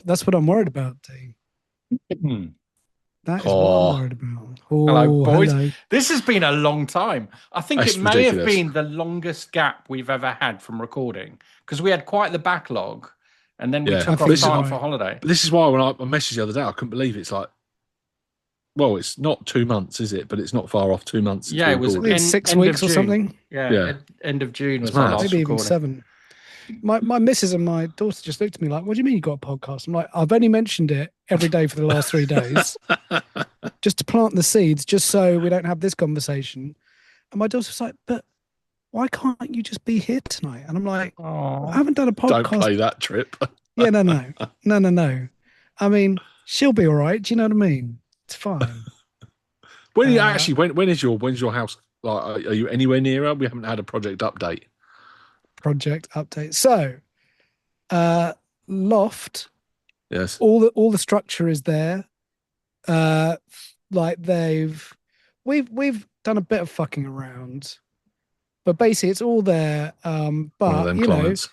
That's what I'm worried about, D. Hmm. That is what I'm Oh, worried about. hello, Oh, boys. hello. This has been a long time. I think it That's may have ridiculous. been the longest gap we've ever had from recording because we had quite the backlog and then we Yeah. I took think off you're time Listen, for right. holiday. but this is why when I messaged the other day, I couldn't believe it's like, well, it's not 2 months, is it? But it's not far off 2 months since Yeah, we it was I think recorded. it's 6 end of weeks or June. something. Yeah, Yeah, end of June it's was our mad. last Maybe even recording. 7. My missus and my daughter just looked at me like, "What do you mean you got a podcast?" I'm like, "I've only mentioned it every day for the last 3 days, just to plant the seeds, just so we don't have this conversation." And my daughter was like, "But why can't you just be here tonight?" And I'm like, "I Oh, haven't done a Don't podcast." play that trip. Yeah, no. I mean, she'll be all right. Do you know what I mean? It's fine. When you Uh, actually, when's your house? Like, are you anywhere nearer? We haven't had a project update. Project update. So, uh, loft. Yes. All the structure is there. Uh, like we've done a bit of fucking around, but basically it's all there. One of But them clients.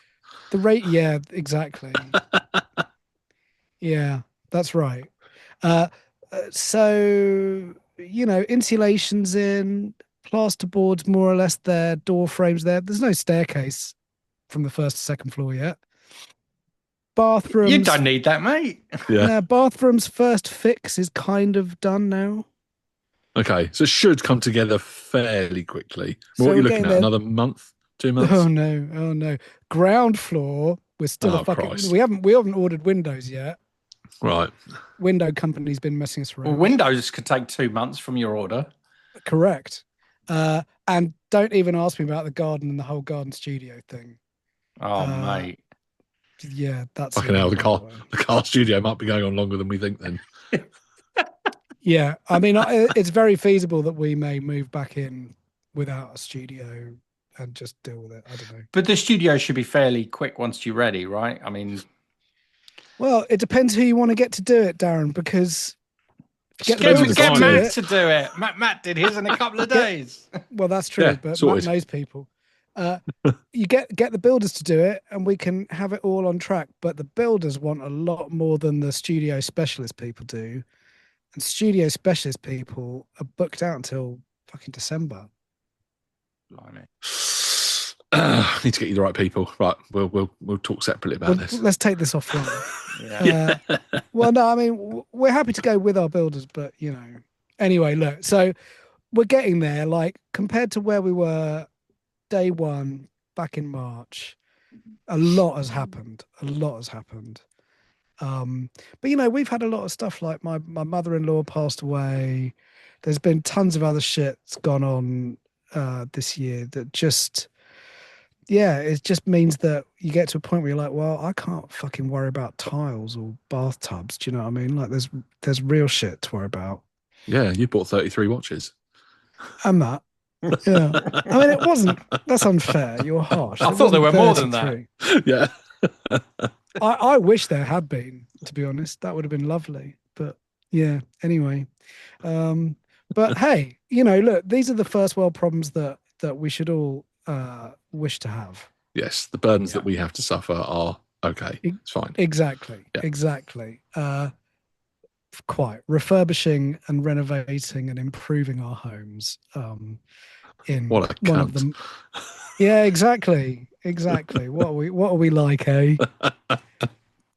the rate. Yeah, exactly. Yeah, that's right. Uh, so insulation's in, plasterboard's more or less there, door frames there. There's no staircase from the first to second floor yet. you Bathrooms, don't need that, mate. Yeah. no, bathrooms first fix is kind of done now. Okay. So it should come together fairly quickly. Well, So what are we're you looking getting at? there. Another month? 2 months? Oh no, oh no. Ground floor, we're still a Oh, fucking Christ. we haven't ordered windows yet. Right. Window company's been messing us Well, around. Windows could take 2 months from your order. Correct. And don't even ask me about the garden and the whole garden studio thing. Oh, Uh, mate. yeah, that's Fucking hell, even by the way. the car studio might be going on longer than we think then. Yeah, I mean, it's very feasible that we may move back in without a studio and just deal with it. I don't know. But the studio should be fairly quick once you're ready, right? I mean, Well, it depends who you want to get to do it, Darren, because get the Depends who the builders to get do client Matt is. it. to do it. Matt did his in a couple of Get days. Well, that's true, Yeah, but Matt sorted. knows people. Uh, you get the builders to do it, and we can have it all on track. But the builders want a lot more than the studio specialist people do, and studio specialist people are booked out until fucking December. Blimey. Need to get you the right people. Right, we'll talk separately about Well, this. let's take this offline. Yeah. Well, no, I mean we're happy to go with our builders, but anyway, look. So we're getting there. Like compared to where we were day one back in March, a lot has happened. A lot has happened. But we've had a lot of stuff like my mother-in-law passed away. There's been tons of other shit that's gone on this year that just yeah, it just means that you get to a point where you're like, well, I can't fucking worry about tiles or bathtubs. Do you know what I mean? Like there's real shit to worry about. Yeah, you bought 33 watches. And that. Yeah. I mean it wasn't that's unfair. You're harsh. I It thought there wasn't were more than that. 33. Yeah. I wish there had been, to be honest. That would have been lovely. But yeah, anyway. But hey, look, these are the first world problems that we should all wish to have. Yes, the burdens Yeah. that we have to suffer are okay. It's fine. Exactly. Yeah. Exactly. Quite refurbishing and renovating and improving our homes. In What a one of cunt. them. Yeah, exactly. Exactly. What are we like, eh?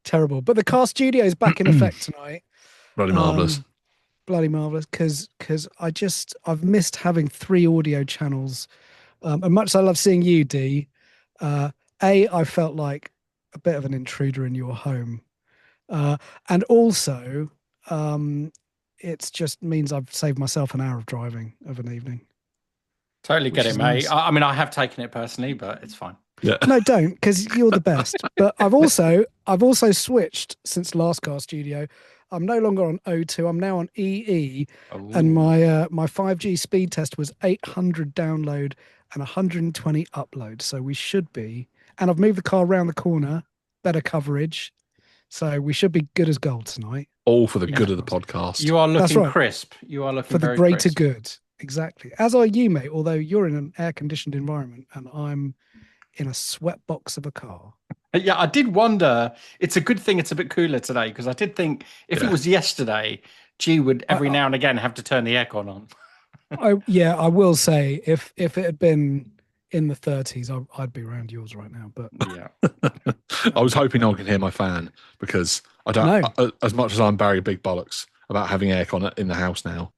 Terrible. But the car studio is back in effect tonight. Bloody marvellous. Bloody marvelous because I've missed having 3 audio channels. And much as I love seeing you, D, I felt like a bit of an intruder in your home. And also, it just means I've saved myself an hour of driving of an evening. Totally get Which it, is mate. nice. I mean, I have taken it personally, but it's fine. Yeah. No, don't, because you're the best. But I've also switched since last car studio. I'm no longer on O2. I'm now on EE, and Ooh. my 5G speed test was 800 download and 120 upload. So we should be, and I've moved the car around the corner, better coverage. So we should be good as gold tonight. All for the Yeah. good of the podcast. You are That's looking right. crisp. You are looking For the very greater crisp. good. Exactly. As are you, mate, although you're in an air conditioned environment and I'm in a sweat box of a car. Yeah, I did wonder. It's a good thing it's a bit cooler today because I did think if it was yesterday, G would every now and again have to turn the aircon on. I will say if it had been in the 30s, I'd be around yours right now. But Yeah. I was hoping I could hear my fan because I don't. As much as I'm Barry Big Bollocks about having aircon in the house now,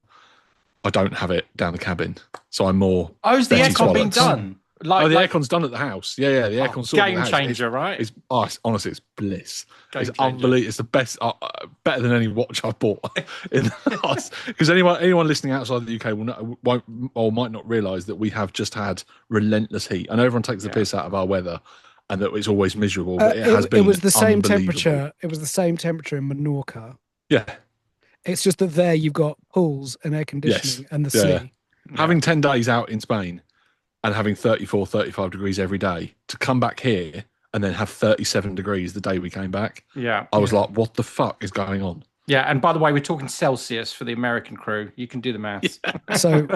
I don't have it down the cabin. So I'm more. Oh, is the Betty aircon being Swallocks. done? The aircon's done at the house. Yeah, the aircon's sorted. Game changer, right? Honestly, it's bliss. Game It's changer. unbelievable. It's the best, better than any watch I've bought in the house. Because anyone listening outside the UK won't or might not realise that we have just had relentless heat. I know everyone takes the piss out of our weather, and that it's always miserable. But it has been. It was the same unbelievable. temperature. It was the same temperature in Menorca. Yeah. It's just that there you've got pools and air conditioning and the sea. Yeah. Having 10 days out in Spain and having 34, 35 degrees every day to come back here and then have 37 degrees the day we came back. Yeah. I was like, what the fuck is going on? Yeah. And by the way, we're talking Celsius for the American crew. You can do the maths. So,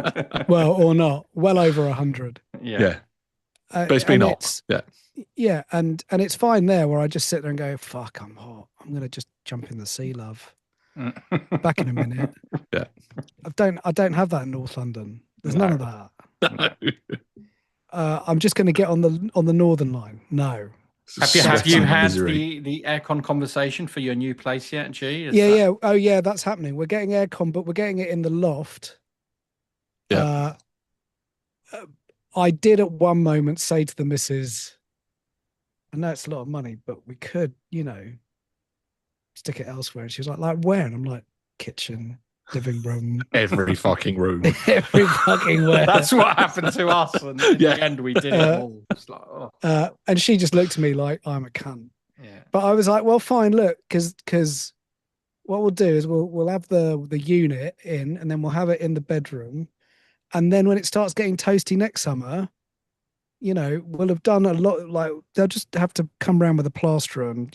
well, or not, well over 100. Yeah. But it's been hot. Yeah. Yeah. And it's fine there where I just sit there and go, fuck, I'm hot. I'm going to just jump in the sea, love. Back in a minute. Yeah. I don't have that in North London. There's none of that. No. I'm just going to get on the Northern Line. No. Have you had the aircon conversation for your new place yet, G? Yeah. Oh, yeah, that's happening. We're getting aircon, but we're getting it in the loft. Yeah. I did at one moment say to the missus, I know it's a lot of money, but we could, stick it elsewhere. And she was like where? And I'm like, kitchen, living room. Every fucking room. Every fucking where. That's what happened to us. And in the end, we did it all. It's like, and she just looked at me like I'm a cunt. Yeah. But I was like, well, fine, look, because what we'll do is we'll have the unit in, and then we'll have it in the bedroom. And then when it starts getting toasty next summer, we'll have done a lot. Like they'll just have to come around with a plasterer and,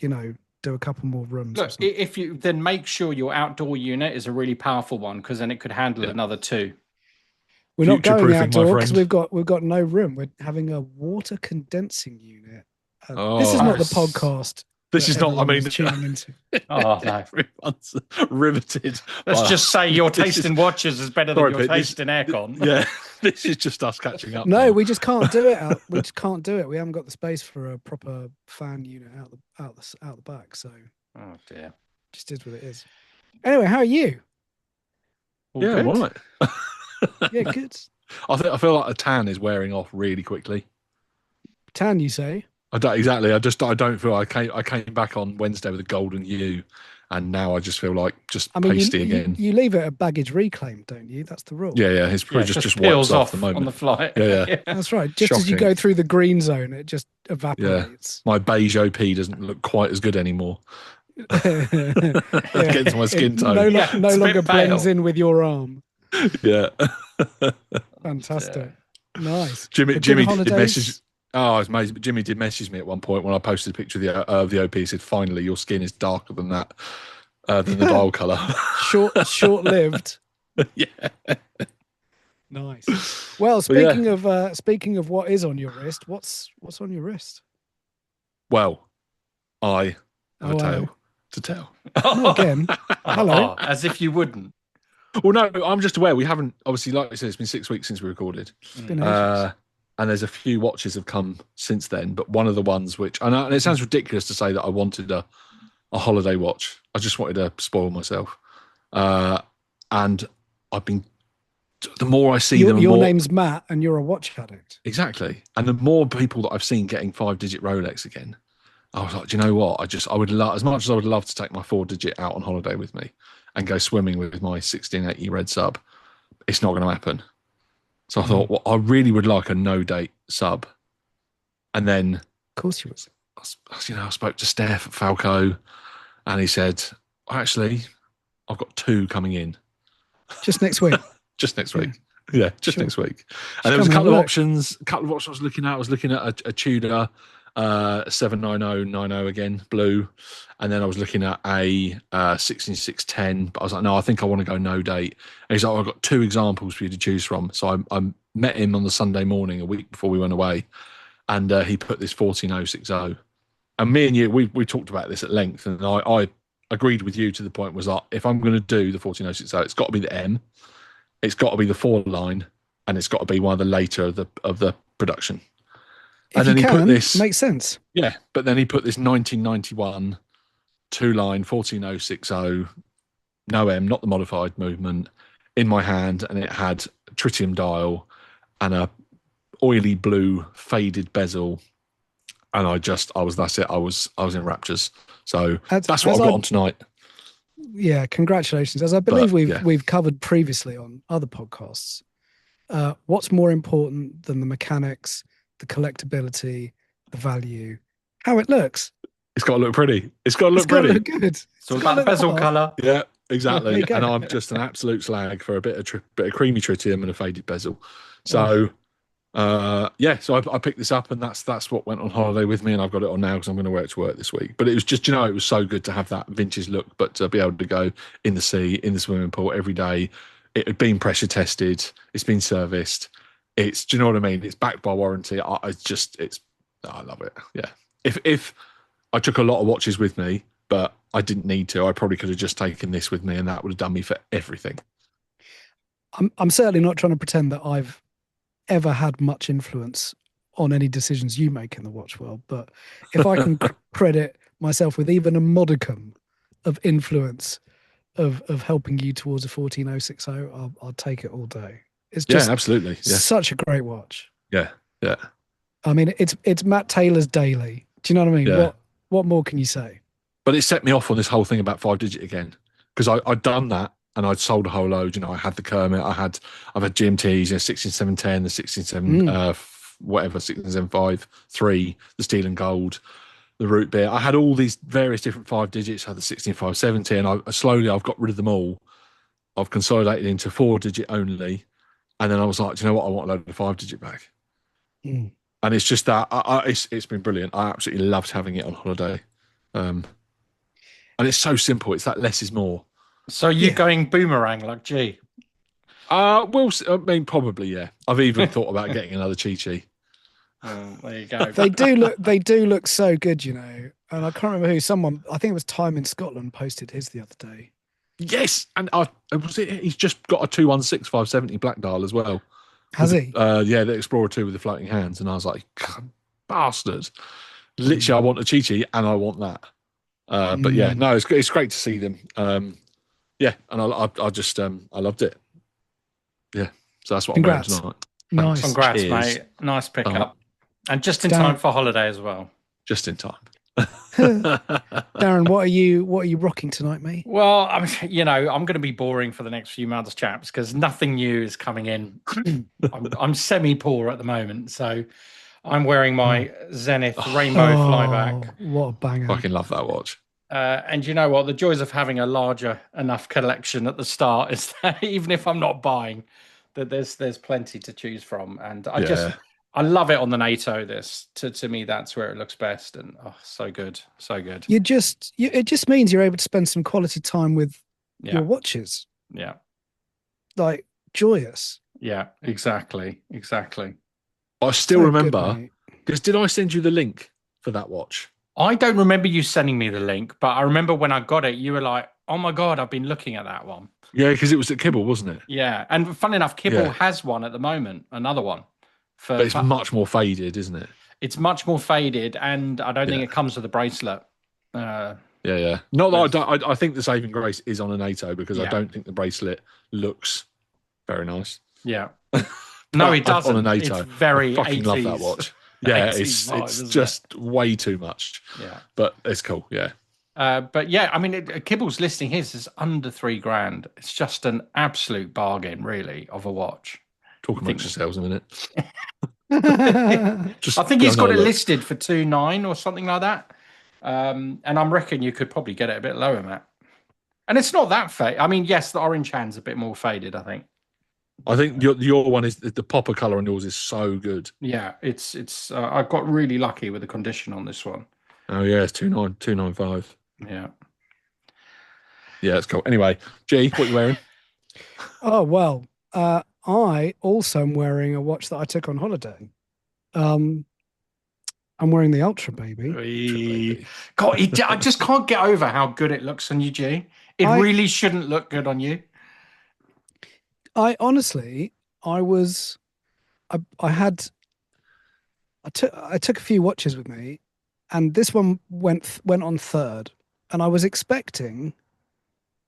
do a couple more rooms. Look, if you then make sure your outdoor unit is a really powerful one, because then it could handle another 2. We're not going outdoor because we've got no room. We're having a water condensing unit. This is not the podcast. This is not. I mean, tuning into. Oh no, everyone's riveted. Let's just say your taste in watches is better than your taste in aircon. Yeah, this is just us catching up. No, we just can't do it. We just can't do it. We haven't got the space for a proper fan unit out the back. So, oh dear, just is what it is. Anyway, how are you? Yeah, right. Yeah, good. I feel like a tan is wearing off really quickly. Tan, you say? I don't exactly. I don't feel. I came back on Wednesday with a golden hue, and now I just feel like pasty again. You leave it at baggage reclaim, don't you? That's the rule. Yeah. It's probably just peels off the moment on the flight. Yeah. That's right. Just as you go through the green zone, it just evaporates. My beige OP doesn't look quite as good anymore. Against my skin tone. No longer blends in with your arm. Yeah. Fantastic. Nice. Jimmy did message. Oh, it's amazing. But Jimmy did message me at one point when I posted a picture of the OP. He said, "Finally, your skin is darker than that, than the dial color." Short-lived. Yeah. Nice. Well, speaking of what is on your wrist, what's on your wrist? Well, I have a tale to tell. Not again. Hello. As if you wouldn't. Well, no, I'm just aware we haven't. Obviously, like I said, it's been 6 weeks since we recorded. It's been ages. And there's a few watches have come since then, but one of the ones which, and it sounds ridiculous to say that I wanted a holiday watch. I just wanted to spoil myself. And I've been, the more I see them, your name's Matt and you're a watch addict. Exactly. And the more people that I've seen getting 5-digit Rolex again, I was like, do you know what? I would love, as much as I would love to take my 4-digit out on holiday with me and go swimming with my 1680 red sub, it's not going to happen. So I thought, well, I really would like a no-date sub. And then, of course you would. I spoke to Steph at Falco, and he said, actually, I've got 2 coming in. Just next week? Just next week. Yeah, just next week. And there was a couple of options. I was looking at. I was looking at a Tudor 79090 again, blue. And then I was looking at a 16610, but I was like, no, I think I want to go no date. And he's like, I've got 2 examples for you to choose from. So I met him on the Sunday morning, a week before we went away, and he put this 14060 And me and you, we talked about this at length, and I agreed with you to the point was that if I'm going to do the 14060, it's got to be the M, it's got to be the 4-line, and it's got to be one of the later of the production. If and then you he can, put this, makes sense. yeah. But then he put this 1991 2-line 14060, no M, not the modified movement, in my hand, and it had a tritium dial and a oily blue faded bezel. And that's it. I was in raptures. So that's what I've got on tonight. Yeah, congratulations. As I believe we've covered previously on other podcasts, what's more important than the mechanics, the collectability, the value, how it looks? It's got to look pretty. It's got to look pretty. Look good. So about the bezel colour. Yeah, exactly. And I'm just an absolute slag for a bit of creamy tritium and a faded bezel. So. So I picked this up, and that's what went on holiday with me, and I've got it on now because I'm going to wear it to work this week. But it was just, it was so good to have that vintage look, but to be able to go in the sea, in the swimming pool every day. It had been pressure tested, it's been serviced. Do you know what I mean? It's backed by warranty. I love it. Yeah. If I took a lot of watches with me, but I didn't need to, I probably could have just taken this with me, and that would have done me for everything. I'm certainly not trying to pretend that I've ever had much influence on any decisions you make in the watch world, but if I can credit myself with even a modicum of influence of helping you towards a 14060, I'll take it all day. It's just absolutely such a great watch. Yeah. I mean, it's Matt Taylor's daily. Do you know what I mean? Yeah. What more can you say? But it set me off on this whole thing about 5-digit again, because I'd done that. And I'd sold a whole load. I had the Kermit. I've had GMTs, 16710, the 167 whatever, 16753, 3, the steel and gold, the root beer. I had all these various different 5 digits. I had the 16570, and I've got rid of them all. I've consolidated into 4-digit only, and then I was like, do you know what? I want a load of 5-digit back. And it's just that it's been brilliant. I absolutely loved having it on holiday, and it's so simple. It's that less is more. So you're going boomerang like G? Probably, yeah. I've even thought about getting another Chi-Chi. There you go. They do look so good, And I can't remember who. Someone, I think it was Time in Scotland, posted his the other day. Yes, and he's just got a 216570 black dial as well. Has he? The Explorer 2 with the floating hands, and I was like, bastard! Literally, I want a Chi-Chi, and I want that. But yeah, no, it's great to see them. Yeah, and I just I loved it. Yeah, so that's what Congrats. I'm wearing tonight. Nice. Congrats, mate. Nice pickup. And just in time for holiday as well. Just in time. Darren, what are you rocking tonight, mate? Well, I'm going to be boring for the next few months, chaps, because nothing new is coming in. I'm semi-poor at the moment, so I'm wearing my Zenith Rainbow Flyback. What a banger. I fucking love that watch. And you know what? The joys of having a larger enough collection at the start is that even if I'm not buying, that there's plenty to choose from. And I love it on the NATO. To me, that's where it looks best. And so good, so good. It just means you're able to spend some quality time with your watches. Yeah, like joyous. Yeah, exactly. I still remember, because did I send you the link for that watch? I don't remember you sending me the link, but I remember when I got it, you were like, oh my God, I've been looking at that one. Yeah, because it was at Kibble, wasn't it? Yeah. And fun enough, Kibble has one at the moment, another one. But it's much more faded, isn't it? It's much more faded, and I don't think it comes with a bracelet. Not that I think the saving grace is on a NATO, because I don't think the bracelet looks very nice. Yeah. No, it doesn't. On a NATO. It's very I fucking 80s. love that watch. Yeah, it's just it? way too much. Yeah, but it's cool. Yeah, but yeah, I mean, Kibble's listing his is under $3,000. It's just an absolute bargain, really, of a watch. Talk amongst yourselves a minute. I think he's got it listed for 2.9 or something like that. And I reckon you could probably get it a bit lower, Matt. And it's not that faded. I mean, yes, the orange hand's a bit more faded, I think. I think your one is the popper color on yours is so good. Yeah, it's. I got really lucky with the condition on this one. Oh yeah, it's 295. Yeah, it's cool. Anyway, G, what are you wearing? Oh well, I also am wearing a watch that I took on holiday. I'm wearing the Ultra, baby. God, I just can't get over how good it looks on you, G. It really shouldn't look good on you. I honestly, I took a few watches with me, and this one went on third, and I was expecting.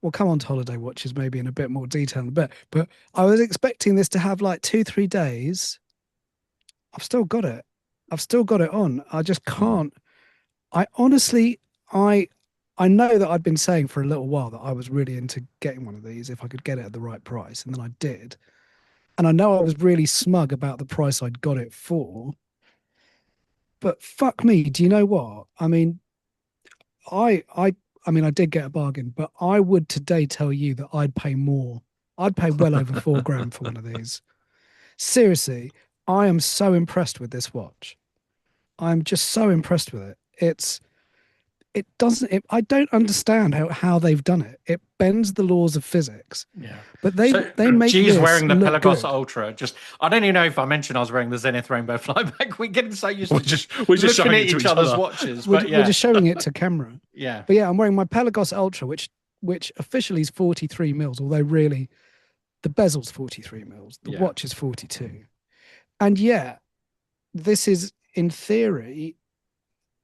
We'll come on to holiday watches maybe in a bit more detail in a bit, but I was expecting this to have like 2-3 days. I've still got it. I've still got it on. I just can't. I honestly, I know that I'd been saying for a little while that I was really into getting one of these if I could get it at the right price, and then I did. And I know I was really smug about the price I'd got it for. But fuck me, do you know what? I mean, I did get a bargain, but I would today tell you that I'd pay more. I'd pay well over £4,000 for one of these. Seriously, I am so impressed with this watch. I'm just so impressed with it. I don't understand how they've done it. It bends the laws of physics. Yeah. But they make G's this wearing the look Pelagos good. Ultra. I don't even know if I mentioned I was wearing the Zenith Rainbow Flyback. We're getting so used to we're just looking showing at it to each other's other. watches. We're But yeah. just showing it to camera. Yeah. But yeah, I'm wearing my Pelagos Ultra, which officially is 43 mils, although really the bezel's 43 mils. The watch is 42. And yeah, this is in theory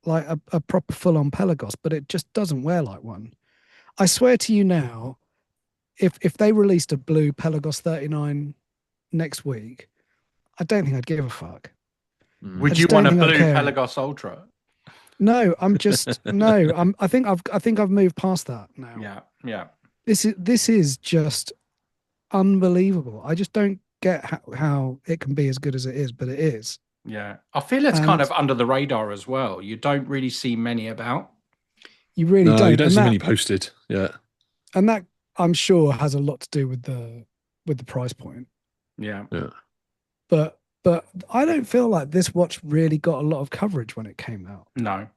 like a proper full-on Pelagos, but it just doesn't wear like one. I swear to you now, if they released a blue Pelagos 39 next week, I don't think I'd give a fuck. Would you want a blue Pelagos Ultra? No, I'm just no. I think I've moved past that now. Yeah, yeah. This is just unbelievable. I just don't get how it can be as good as it is, but it is. Yeah, I feel it's kind of under the radar as well. You don't really see many about. You really don't. You don't see many posted. Yeah, and that I'm sure has a lot to do with the price point. Yeah, yeah. But I don't feel like this watch really got a lot of coverage when it came out. No.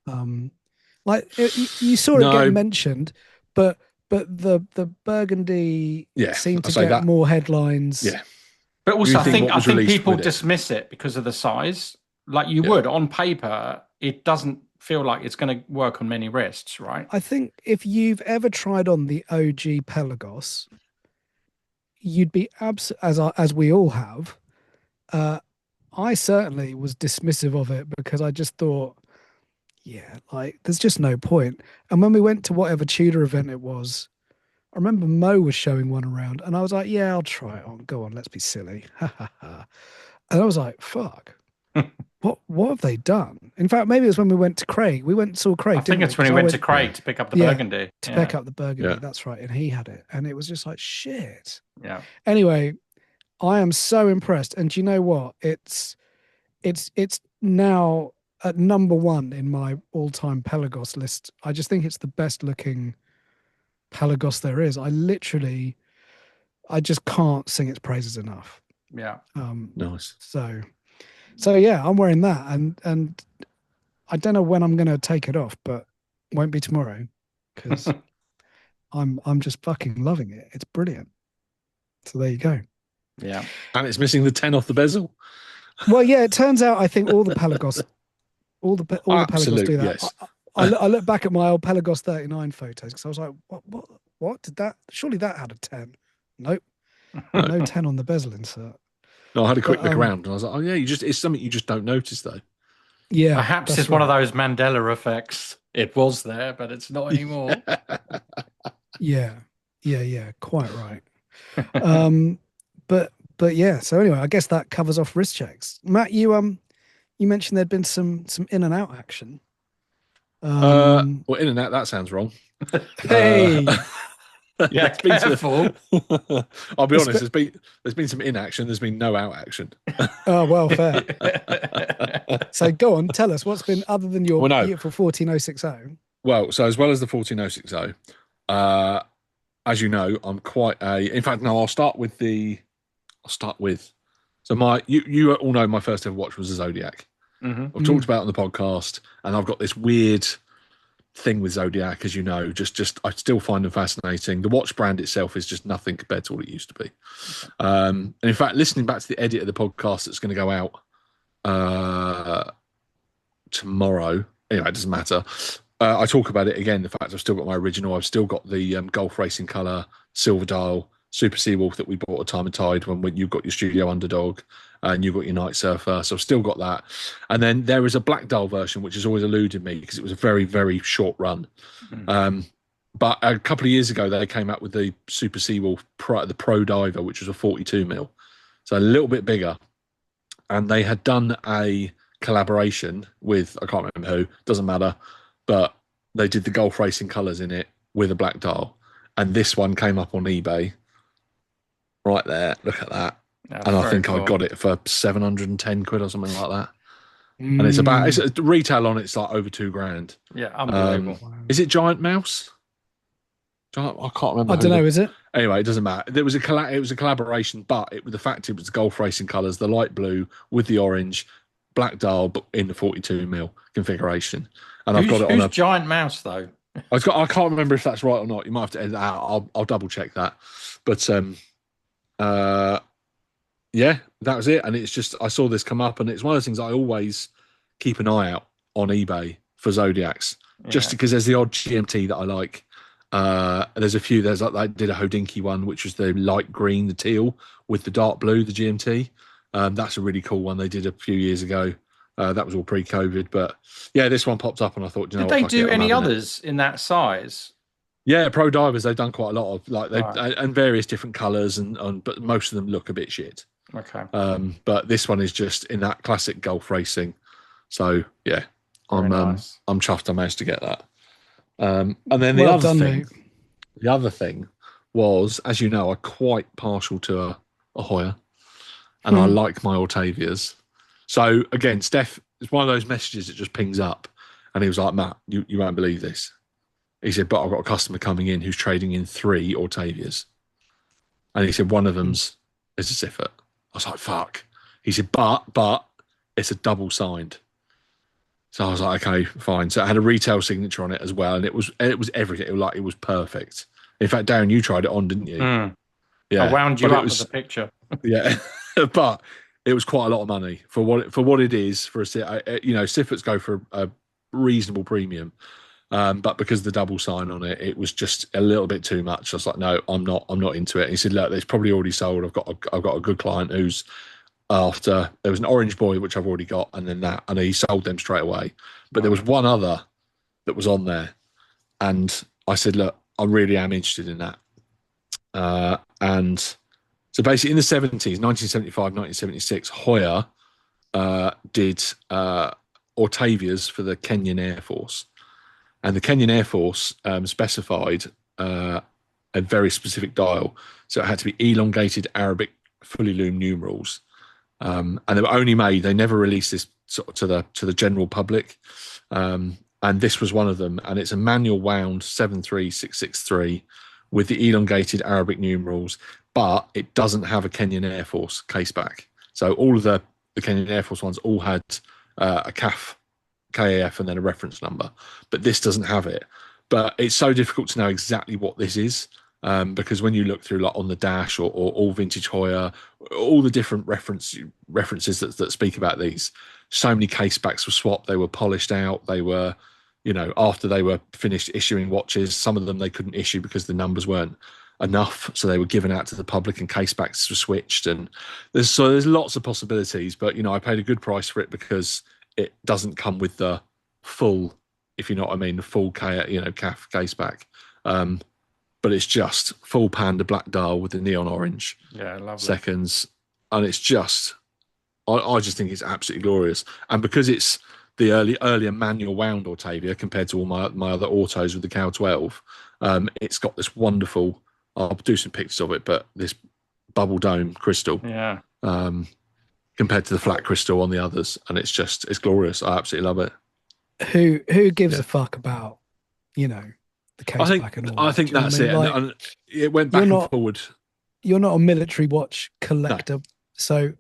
You saw it get mentioned, but the Burgundy seemed to get more headlines. Yeah. But also, I think people dismiss it because of the size. Like you would on paper, it doesn't feel like it's going to work on many wrists, right? I think if you've ever tried on the OG Pelagos, you'd be as we all have. I certainly was dismissive of it because I just thought, like there's just no point. And when we went to whatever Tudor event it was, I remember Mo was showing one around and I was like, yeah, I'll try it on. Go on, let's be silly. And I was like, fuck. What have they done? In fact, maybe it was when we went to Craig. We went and saw Craig. I think it's when we went to Craig to pick up the Burgundy. To pick up the Burgundy, that's right. And he had it. And it was just like, shit. Yeah. Anyway, I am so impressed. And do you know what? It's now at number 1 in my all-time Pelagos list. I just think it's the best looking Pelagos there is. I just can't sing its praises enough. Yeah. Nice. So yeah, I'm wearing that, and I don't know when I'm going to take it off, but it won't be tomorrow because I'm just fucking loving it. It's brilliant. So there you go. Yeah, and it's missing the 10 off the bezel. Well, yeah, it turns out I think all the Pelagos do that. Yes. I look back at my old Pelagos 39 photos because I was like, what did that? Surely that had a 10. Nope, no 10 on the bezel insert. No, I had a quick look around and I was like, oh yeah, it's something you just don't notice though. Yeah. Perhaps it's one of those Mandela effects. It was there, but it's not anymore. Yeah. Quite right. But yeah, so anyway, I guess that covers off wrist checks. Matt, you mentioned there'd been some in and out action. Well, in and out, that sounds wrong. Hey. Yeah, careful. I'll be honest. There's been some in action. There's been no out action. Oh well, fair. So go on, tell us what's been other than your beautiful 14060. Well, so as well as the 14060, as you know, I'm quite a. In fact, no, I'll start with. So you all know my first ever watch was a Zodiac. Mm-hmm. I've talked about it on the podcast, and I've got this weird thing with Zodiac, as you know. Just I still find them fascinating. The watch brand itself is just nothing compared to what it used to be. And in fact, listening back to the edit of the podcast that's going to go out tomorrow. Anyway, it doesn't matter. I talk about it again. The fact I've still got my original. I've still got the Golf Racing Colour Silver Dial Super Seawolf that we bought at Time of Tide when you got your Studio Underdog and you got your Night Surfer. So I've still got that. And then there is a black dial version, which has always eluded me because it was a very, very short run. But a couple of years ago, they came out with the Super Seawolf the Pro Diver, which was a 42mm. So a little bit bigger. And they had done a collaboration with, I can't remember who, doesn't matter, but they did the Golf Racing colours in it with a black dial. And this one came up on eBay. Right there, look at that. Yeah, and I think cool. I got it for 710 quid or something like that. And it's retail on it's like over £2,000. Yeah, unbelievable. Is it Giant Mouse? I can't remember. I don't know. Is it? Anyway, it doesn't matter. There was it was a collaboration, but the fact it was the Golf Racing colours, the light blue with the orange, black dial, but in the 42mm configuration. And I've got it on a Giant Mouse though. I can't remember if that's right or not. You might have to edit that out. I'll double check that. But yeah, that was it. And it's just I saw this come up, and it's one of those things I always keep an eye out on eBay for Zodiacs, just because there's the odd GMT that I like. There's a few. There's like I did a Hodinkee one, which was the light green, the teal with the dark blue, the GMT. That's a really cool one they did a few years ago. That was all pre-COVID, but yeah, this one popped up, and I thought, did they do any others in that size? Yeah, Pro Divers. They've done quite a lot of and various different colours, but most of them look a bit shit. Okay. But this one is just in that classic Golf Racing. So yeah, I'm chuffed I managed to get that. And then the other thing was, as you know, I'm quite partial to a Hoya, and I like my Octavias. So again, Steph, it's one of those messages that just pings up, and he was like, "Matt, you won't believe this." He said, "But I've got a customer coming in who's trading in 3 Octavias," and he said one of them's is a Siffert. I was like, "Fuck." He said, "But it's a double signed." So I was like, okay, fine. So it had a retail signature on it as well, and it was everything. It was perfect. In fact, Darren, you tried it on, didn't you? Yeah, I wound you up with the picture. Yeah, but it was quite a lot of money for what it is. For Sifferts go for a reasonable premium, but because of the double sign on it, it was just a little bit too much. I was like, no, I'm not into it. And he said, look, it's probably already sold. I've got a good client who's after. There was an Orange Boy which I've already got, and then that, and he sold them straight away. But there was one other that was on there, and I said, look, I really am interested in that. And so basically in the 70s, 1975, 1976, Hoya did Octavias for the Kenyan Air Force. And the Kenyan Air Force specified a very specific dial. So it had to be elongated Arabic fully loomed numerals. And they were only made, they never released this sort of to the general public. And this was one of them. And it's a manual wound 73663 with the elongated Arabic numerals, but it doesn't have a Kenyan Air Force caseback. So all of the Kenyan Air Force ones all had a KAF and then a reference number, but this doesn't have it. But it's so difficult to know exactly what this is, because when you look through like on the dash or all vintage Hoya, all the different references that speak about these, so many casebacks were swapped. They were polished out. They were, after they were finished issuing watches, some of them they couldn't issue because the numbers weren't enough, so they were given out to the public and casebacks were switched. And there's lots of possibilities, but I paid a good price for it because it doesn't come with the full, if you know what I mean, the full CAF caseback. But it's just full Panda black dial with the neon orange. Yeah, lovely. Seconds. And it's just, I just think it's absolutely glorious. And because it's the earlier manual wound Octavia compared to all my other autos with the Cal 12, it's got this wonderful, I'll do some pictures of it, but this bubble dome crystal. Yeah. Compared to the flat crystal on the others, and it's glorious. I absolutely love it. Who gives a fuck about the case back and all? I think that's it. Like, and it went back and forward. You're not a military watch collector, so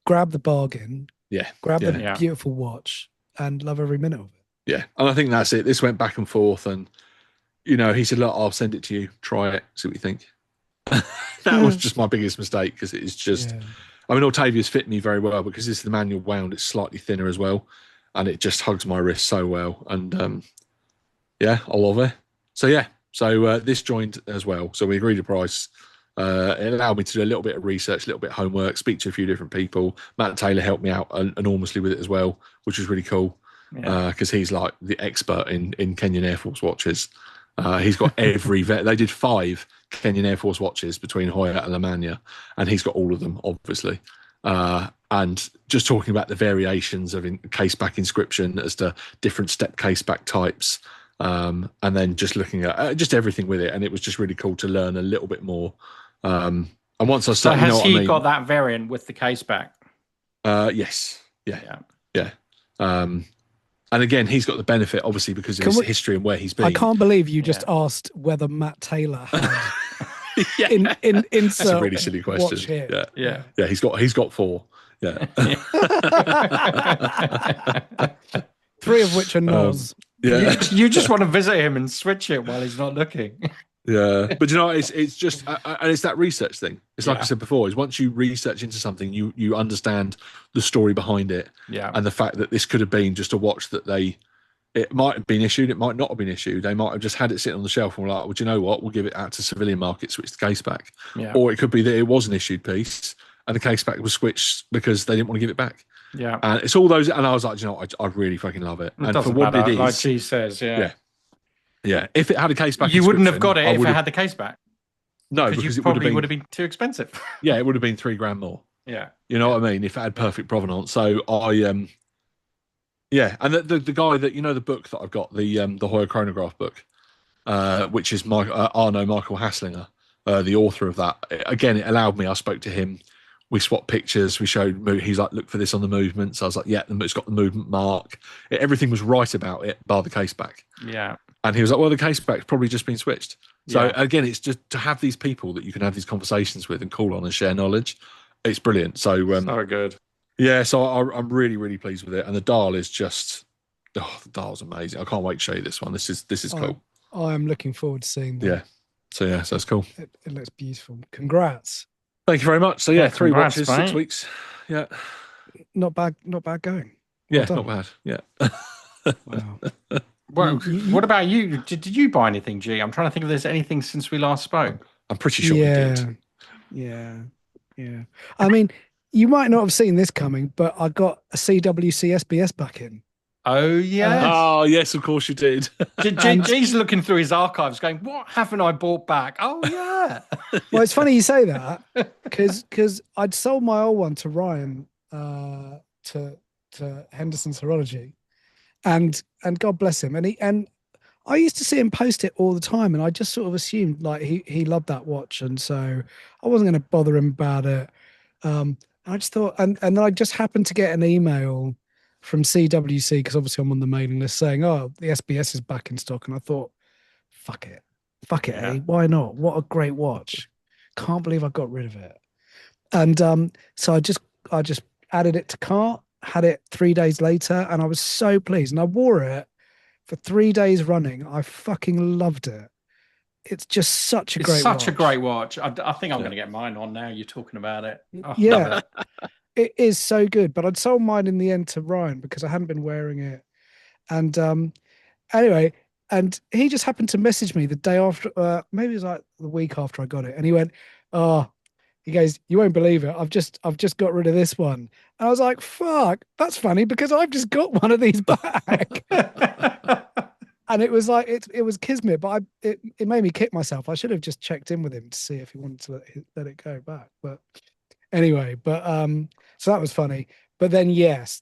grab the bargain. Yeah, grab the beautiful watch and love every minute of it. Yeah, and I think that's it. This went back and forth, and he said, "Look, I'll send it to you. Try it. See what you think." That was just my biggest mistake because it's just. Yeah. I mean, Octavia's fit me very well because this is the manual wound. It's slightly thinner as well. and it just hugs my wrist so well. And yeah, I love it. So this joined as well. So we agreed a price. It allowed me to do a little bit of research, a little bit of homework, speak to a few different people. Matt Taylor helped me out enormously with it as well, which was really cool because he's like the expert in Kenyan Air Force watches. He's got every they did 5 Kenyan Air Force watches between Hoya and Lamania, and he's got all of them, obviously. And just talking about the variations of case back inscription as to different step case back types, and then just looking at just everything with it, and it was just really cool to learn a little bit more. And once I started, so has he got that variant with the case back? Yes, yeah. And again, he's got the benefit, obviously, because of his history and where he's been. I can't believe you just asked whether Matt Taylor had That's a really silly question. Yeah. He's got 4. Yeah. 3 of which are Nos. You just want to visit him and switch it while he's not looking. Yeah, but it's just, and it's that research thing. It's like I said before, is once you research into something, you understand the story behind it, and the fact that this could have been just a watch that it might have been issued, it might not have been issued. They might have just had it sitting on the shelf and were like, well, do you know what? We'll give it out to civilian market, switch the case back. Yeah. Or it could be that it was an issued piece and the case back was switched because they didn't want to give it back. Yeah, and it's all those, and I was like, you know, I really fucking love it. And for what it is, like she says, yeah. If it had a case back, you wouldn't have got it if it had the case back. No, because it probably would have been too expensive. Yeah, it would have been $3,000 more. Yeah, you know what I mean. If it had perfect provenance, so and the guy that the book that I've got, the Hoya chronograph book, which is Arno Michael Hasslinger, the author of that. Again, it allowed me. I spoke to him. We swapped pictures. We showed. He's like, look for this on the movements. I was like, yeah, it's got the movement mark. Everything was right about it, bar the case back. Yeah. And he was like, well, the case back's probably just been switched. So again, it's just to have these people that you can have these conversations with and call on and share knowledge. It's brilliant. So good. Yeah, so I'm really, really pleased with it. And the dial is just, the dial's amazing. I can't wait to show you this one. This is cool. I'm looking forward to seeing that. Yeah. So it's cool. It looks beautiful. Congrats. Thank you very much. So 3 watches, 6 weeks. Yeah. Not bad going. Yeah, not bad. Yeah. Wow. Well, what about you? Did you buy anything, G? I'm trying to think if there's anything since we last spoke. I'm pretty sure we did. Yeah. I mean, you might not have seen this coming, but I got a CWC SBS back in. Oh, yeah. Oh, yes, of course you did. G's looking through his archives going, what haven't I bought back? Oh, yeah. Well, it's funny you say that because I'd sold my old one to Ryan to Henderson's Horology. And God bless him. And I used to see him post it all the time, and I just sort of assumed like he loved that watch, and so I wasn't going to bother him about it. I just thought, and then I just happened to get an email from CWC because obviously I'm on the mailing list saying, "Oh, the SBS is back in stock," and I thought, "Fuck it, eh? Why not? What a great watch! Can't believe I got rid of it." And so I just added it to cart. Had it 3 days later, and I was so pleased. And I wore it for 3 days running. I fucking loved it. It's just such a great watch. Such a great watch. I think I'm going to get mine on now. You're talking about it. Oh, yeah, it is so good. But I'd sold mine in the end to Ryan because I hadn't been wearing it. And anyway, and he just happened to message me the day after, maybe it was like the week after I got it, and he went, "Oh." He goes, "You won't believe it. I've just got rid of this one." And I was like, "Fuck, that's funny because I've just got one of these back." And it was like it was kismet, but it made me kick myself. I should have just checked in with him to see if he wanted to let it go back. But anyway, so that was funny. But then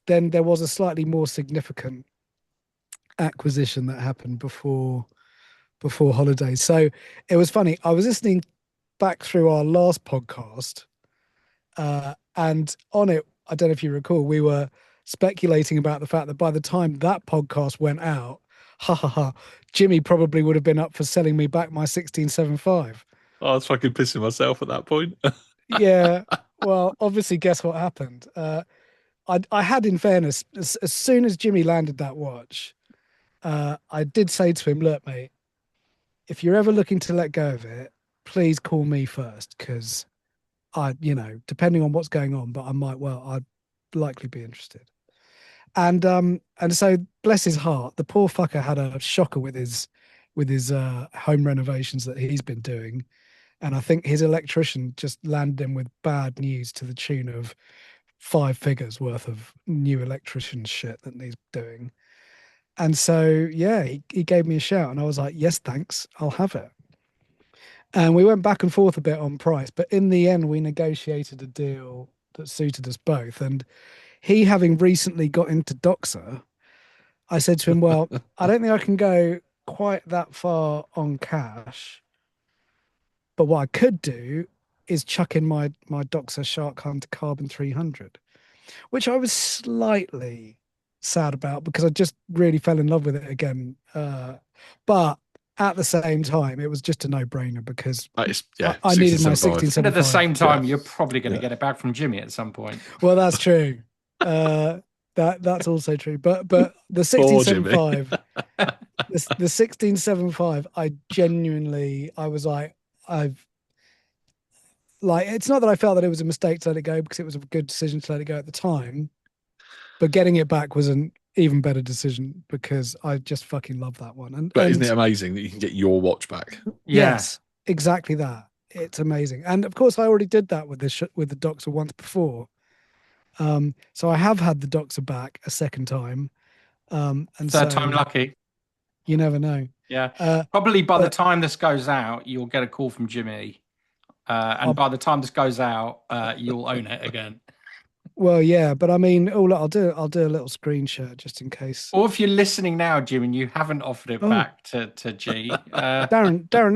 then there was a slightly more significant acquisition that happened before holidays. So it was funny. I was listening back through our last podcast, and on it, I don't know if you recall, we were speculating about the fact that by the time that podcast went out, Jimmy probably would have been up for selling me back my 1675. I was fucking pissing myself at that point. Yeah, well, obviously, guess what happened? I had, in fairness, as soon as Jimmy landed that watch, I did say to him, "Look, mate, if you're ever looking to let go of it, please call me first, because depending on what's going on, but I'd likely be interested." And so bless his heart, the poor fucker had a shocker with his home renovations that he's been doing. And I think his electrician just landed him with bad news to the tune of 5 figures worth of new electrician shit that he's doing. And so, yeah, he gave me a shout and I was like, yes, thanks, I'll have it. And we went back and forth a bit on price, but in the end, we negotiated a deal that suited us both. And he, having recently got into Doxa, I said to him, well, I don't think I can go quite that far on cash, but what I could do is chuck in my Doxa Shark Hunter Carbon 300, which I was slightly sad about because I just really fell in love with it again. But at the same time, it was just a no-brainer because I needed my 1675. And at the same time, you're probably going to get it back from Jimmy at some point. Well, that's true. That's also true. But the 1675, the 1675, I was like, it's not that I felt that it was a mistake to let it go because it was a good decision to let it go at the time, but getting it back was an even better decision because I just fucking love that one. But isn't it amazing that you can get your watch back? Yes, exactly that. It's amazing. And of course, I already did that with the Doxa once before. So I have had the Doxa back a second time. And third time lucky. You never know. Yeah. Probably by the time this goes out, you'll get a call from Jimmy. And by the time this goes out, you'll own it again. Well, yeah, but I mean, I'll do a little screen share just in case. Or if you're listening now, Jim, and you haven't offered it back to G, Darren,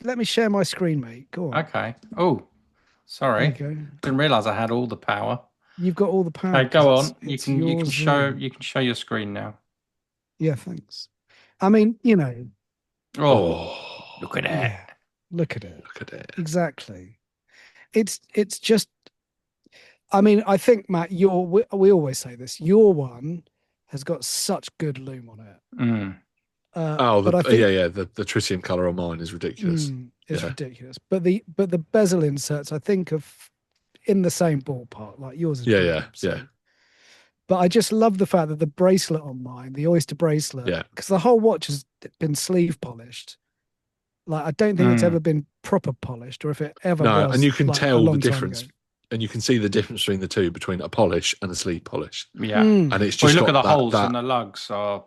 let me share my screen, mate. Go on. Okay. Oh, sorry. Didn't realise I had all the power. You've got all the power. Okay, go on. You can show your screen now. Yeah, thanks. I mean, Oh, look at it. Yeah, look at it. Look at it. Exactly. It's just. I mean, I think, Matt, we always say this. Your one has got such good loom on it. Mm. The tritium color on mine is ridiculous. It's ridiculous. But the bezel inserts, I think, of in the same ballpark. Like yours is. Yeah. But I just love the fact that the bracelet on mine, the Oyster bracelet, because the whole watch has been sleeve polished. Like I don't think it's ever been proper polished, or if it ever was. And you can tell the difference. And you can see the difference between the two, between a polish and a sleeve polish. Yeah. And it's just look at the holes and the lugs are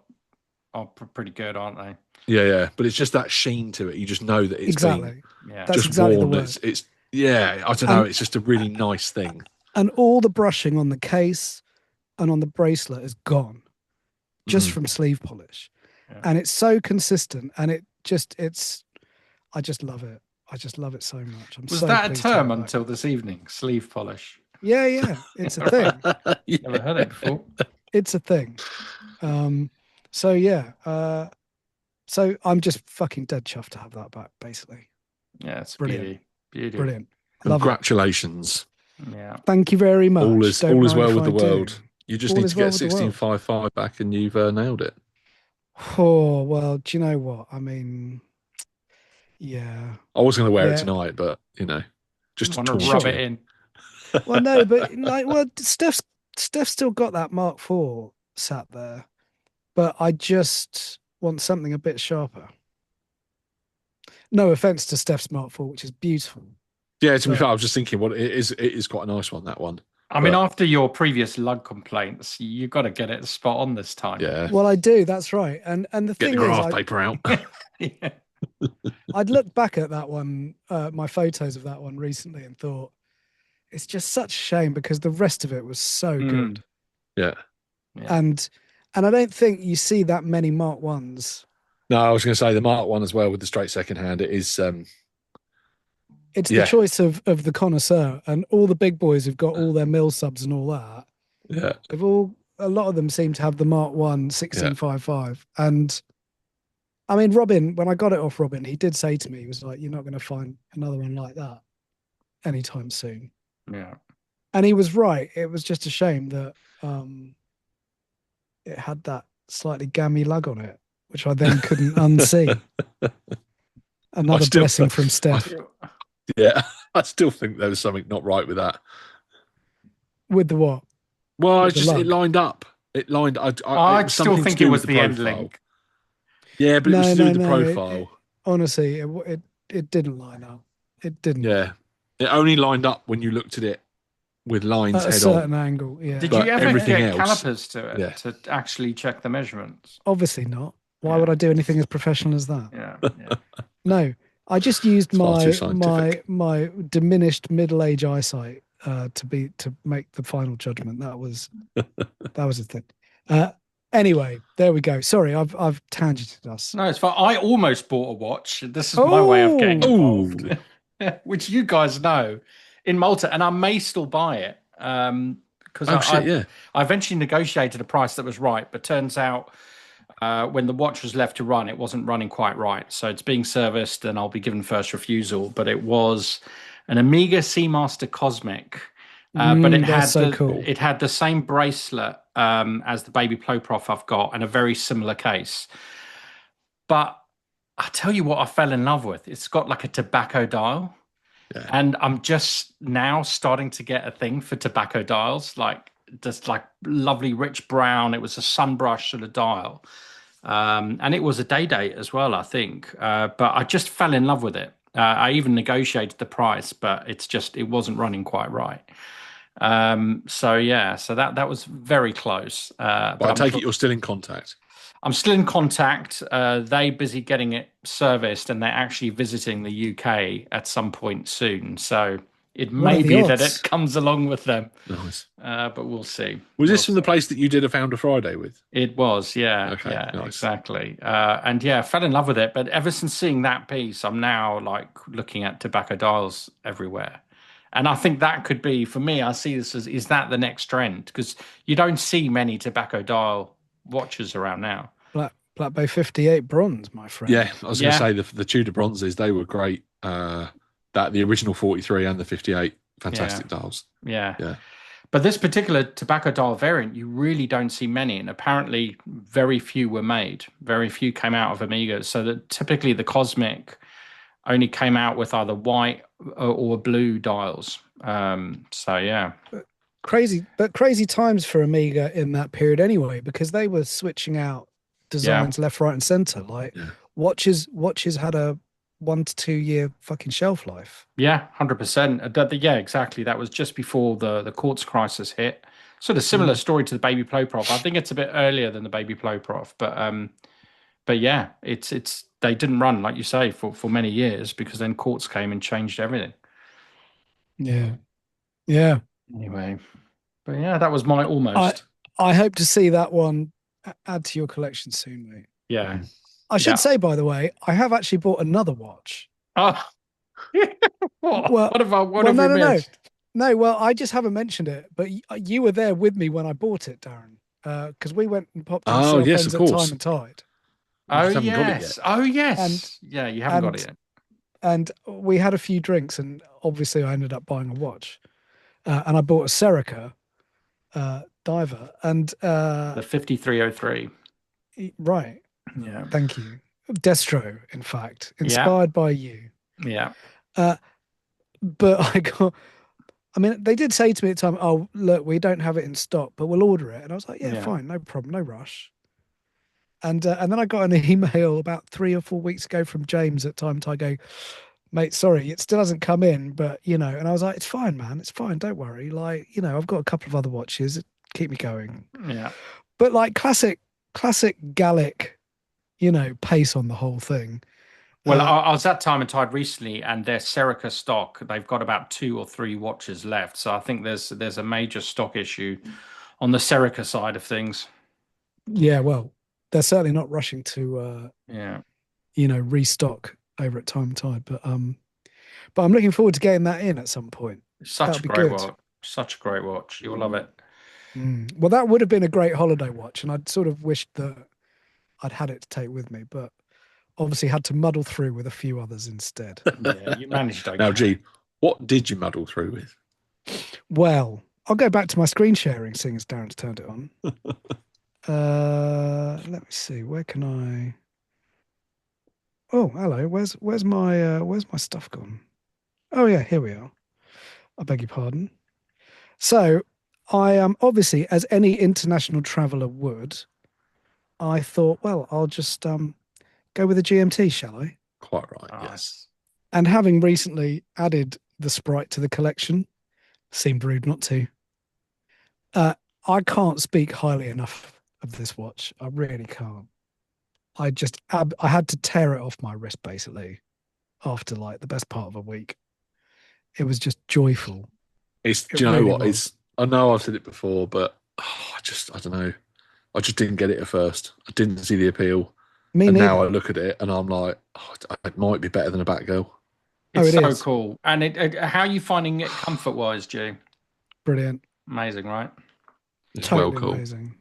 pretty good, aren't they? Yeah. But it's just that sheen to it. You just know that it's been that's just exactly worn. The word. It's I don't know. It's just a really nice thing. And all the brushing on the case and on the bracelet is gone just from sleeve polish. Yeah. And it's so consistent and I just love it. I just love it so much. Was that a term until this evening? Sleeve polish. Yeah. It's a thing. Never heard it before. It's a thing. So I'm just fucking dead chuffed to have that back, basically. Yeah, it's brilliant. Beauty. Brilliant. Congratulations. Yeah. Thank you very much. All is well with the world. You just need to get 1655 back and you've nailed it. Oh, well, do you know what? I mean, yeah. I was going to wear it tonight, but, just want to rub it in. Well, no, but Steph's still got that Mark IV sat there, but I just want something a bit sharper. No offense to Steph's Mark IV, which is beautiful. Yeah, to be fair, I was just thinking, it is quite a nice one, that one. I mean, after your previous lug complaints, you've got to get it spot on this time. Yeah. Well, I do. That's right. And the thing is, get the graph paper out. Yeah. I'd looked back at that one, my photos of that one recently, and thought it's just such a shame because the rest of it was so good. Yeah. And I don't think you see that many Mark Ones. No, I was going to say the Mark One as well with the straight second hand. It is. It's the choice of the connoisseur, and all the big boys who've got all their mill subs and all that. Yeah. A lot of them seem to have the Mark 1 1655. And I mean, Robin, when I got it off Robin, he did say to me, he was like, you're not going to find another one like that anytime soon. Yeah. And he was right. It was just a shame that it had that slightly gammy lug on it, which I then couldn't unsee. Another blessing from Steph. Yeah, I still think there was something not right with that. With the what? Well, it lined up. It lined. I was still something think to it do was with the end profile. link. Yeah, but it was to do with the profile. Honestly, it didn't line up. It didn't. Yeah, it only lined up when you looked at it with lines At a head certain on. angle. Yeah. Did But you ever everything get else- calipers to it yeah. to actually check the measurements? Obviously not. Why Yeah. would I do anything as professional as that? Yeah. No, I just used It's far too my scientific. my diminished middle age eyesight to make the final judgment. That was the thing. Anyway, there we go. Sorry, I've tangented us. No, it's fine. I almost bought a watch. This is my way of getting involved, which you guys know, in Malta, and I may still buy it because I eventually negotiated a price that was right, but turns out when the watch was left to run, it wasn't running quite right. So it's being serviced, and I'll be given first refusal. But it was an Omega Seamaster Cosmic. But it had it had the same bracelet as the Baby Ploprof I've got, and a very similar case. But I tell you what, I fell in love with. It's got like a tobacco dial, and I'm just now starting to get a thing for tobacco dials, like just like lovely rich brown. It was a sunbrush sort of dial, and it was a day date as well, I think. But I just fell in love with it. I even negotiated the price, but it wasn't running quite right. So that was very close. But I take it you're still in contact. I'm still in contact. They're busy getting it serviced, and they're actually visiting the UK at some point soon. So it may be that it comes along with them. Nice. But we'll see. Was this from the place that you did a Founder Friday with? It was, yeah. Okay, yeah, nice. Exactly. And yeah, fell in love with it. But ever since seeing that piece, I'm now like looking at tobacco dials everywhere. And I think that could be, for me, I see this as, is that the next trend? Because you don't see many tobacco dial watches around now. Black Bay 58 bronze, my friend. Yeah, I was going to say the Tudor bronzes, they were great. The original 43 and the 58, fantastic dials. Yeah. But this particular tobacco dial variant, you really don't see many. And apparently very few were made. Very few came out of Omega. So that typically the Cosmic only came out with either white or blue dials. So yeah, crazy times for Omega in that period anyway, because they were switching out designs left, right, and center. Like watches had a 1 to 2 year fucking shelf life. Yeah, 100%. Yeah, exactly. That was just before the quartz crisis hit. Sort of similar story to the Baby Ploprof. I think it's a bit earlier than the Baby Ploprof, but yeah, it's they didn't run, like you say, for many years, because then quartz came and changed everything. Yeah. Anyway, but yeah, that was my almost. I hope to see that one add to your collection soon, mate. Yeah. I should say, by the way, I have actually bought another watch. Oh, what have we missed? No, well, I just haven't mentioned it, but you were there with me when I bought it, Darren, because we went and popped in cell phones at Time and Tide. Oh yes. Yeah, you haven't got it yet. And we had a few drinks, and obviously I ended up buying a watch, and I bought a Serica diver, and the 5303. Right. Yeah. Thank you. Destro, in fact, inspired by you. Yeah. But they did say to me at the time, "Oh, look, we don't have it in stock, but we'll order it." And I was like, "Yeah, fine, no problem, no rush." And then I got an email about 3 or 4 weeks ago from James at Time to go, "Mate, sorry, it still hasn't come in, but and I was like, "It's fine, man, it's fine, don't worry. Like, I've got a couple of other watches, keep me going." Yeah. But like classic Gallic, pace on the whole thing. Well, I was at Time and Tide recently, and their Serica stock, they've got about 2 or 3 watches left. So I think there's a major stock issue on the Serica side of things. Yeah, well, they're certainly not rushing to restock over at Time and Tide, but I'm looking forward to getting that in at some point. Such a great watch. You'll love it. Well, that would have been a great holiday watch, and I'd sort of wished that I'd had it to take with me, but obviously had to muddle through with a few others instead. Yeah, you managed. Now, Gene, what did you muddle through with? Well, I'll go back to my screen sharing, seeing as Darren's turned it on. Let me see. Where can I? Oh, hello. Where's my stuff gone? Oh yeah, here we are. I beg your pardon. So I am obviously, as any international traveller would, I thought, well, I'll just go with a GMT, shall I? Quite right. Yes. Nice. And having recently added the Sprite to the collection, seemed rude not to. I can't speak highly enough of this watch. I really can't. I had to tear it off my wrist basically after like the best part of a week. It was just joyful. Do you know what? I know I've said it before, but I don't know. I just didn't get it at first. I didn't see the appeal. Me and neither. now I look at it and I'm like, it might be better than a Batgirl. It's so cool. And how are you finding it comfort-wise, Stu? Brilliant. Amazing, right? It's totally well cool. Amazing.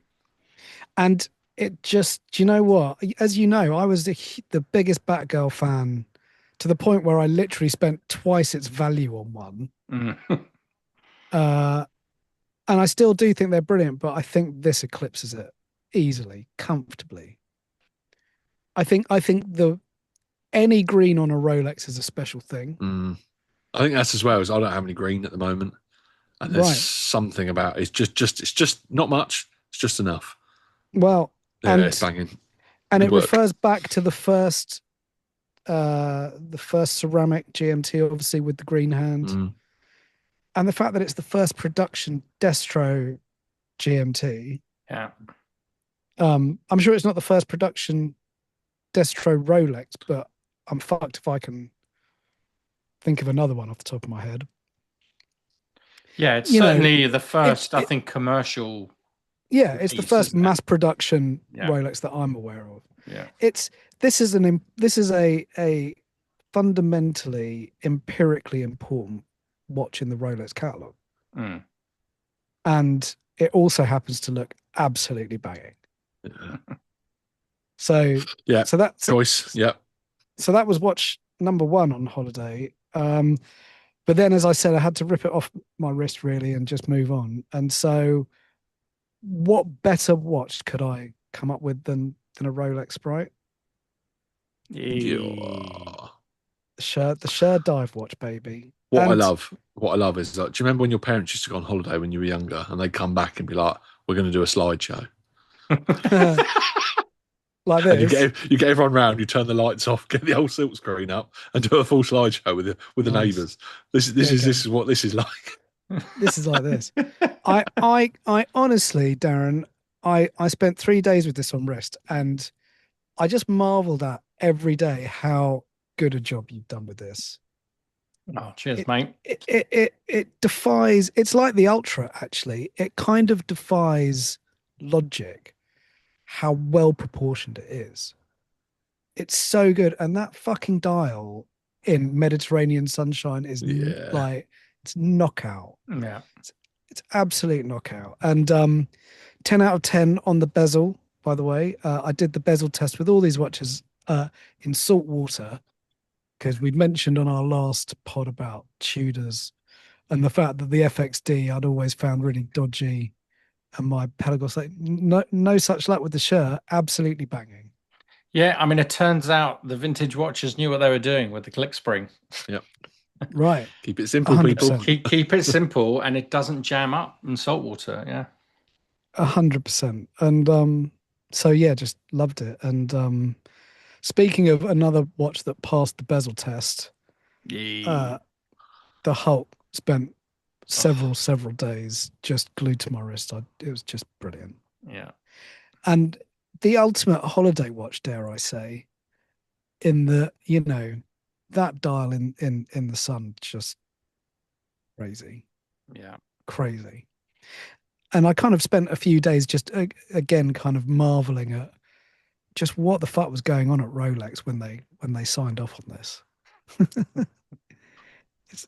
And it just, do you know what? As you know, I was the biggest Batgirl fan to the point where I literally spent twice its value on one. And I still do think they're brilliant, but I think this eclipses it easily, comfortably. I think any green on a Rolex is a special thing. I think that's as well as I don't have any green at the moment, and there's something about it's just not much. It's just enough. Well, yeah, it's banging, and it refers back to the first ceramic GMT, obviously with the green hand, and the fact that it's the first production Destro GMT. Yeah. I'm sure it's not the first production Destro Rolex, but I'm fucked if I can think of another one off the top of my head. Yeah, it's certainly the first, I think, commercial. Yeah, it's the first mass production Rolex that I'm aware of. Yeah, this is a fundamentally empirically important watch in the Rolex catalog, and it also happens to look absolutely banging. So that's choice. Yeah. So that was watch number one on holiday. But then, as I said, I had to rip it off my wrist really and just move on. And so, what better watch could I come up with than a Rolex Sprite? Yeah. The Sher dive watch, baby. What I love is that. Do you remember when your parents used to go on holiday when you were younger, and they'd come back and be like, "We're going to do a slideshow." Like this. And you get everyone round, you turn the lights off, get the old silk screen up, and do a full slideshow with the neighbours. This is what this is like. This is like this. I honestly, Darren, I spent 3 days with this on wrist, and I just marveled at every day how good a job you've done with this. Oh, cheers, mate. It defies. It's like the Ultra, actually. It kind of defies logic how well proportioned it is. It's so good, and that fucking dial in Mediterranean sunshine is like it's knockout. Yeah, it's absolute knockout. And 10 out of 10 on the bezel. By the way, I did the bezel test with all these watches in salt water, because we mentioned on our last pod about Tudors and the fact that the FXD I'd always found really dodgy. And my Pelagos, like no such luck with the shirt. Absolutely banging. Yeah, I mean, it turns out the vintage watchers knew what they were doing with the click spring. Yep. Right. Keep it simple, 100%. people. Keep it simple, and it doesn't jam up in salt water. Yeah. 100%. And so yeah, just loved it. And speaking of another watch that passed the bezel test, the Hulk spent several days just glued to my wrist. It was just brilliant. Yeah. And the ultimate holiday watch, dare I say, in the, that dial in the sun, just crazy. Yeah. Crazy. And I kind of spent a few days just again kind of marveling at just what the fuck was going on at Rolex when they signed off on this.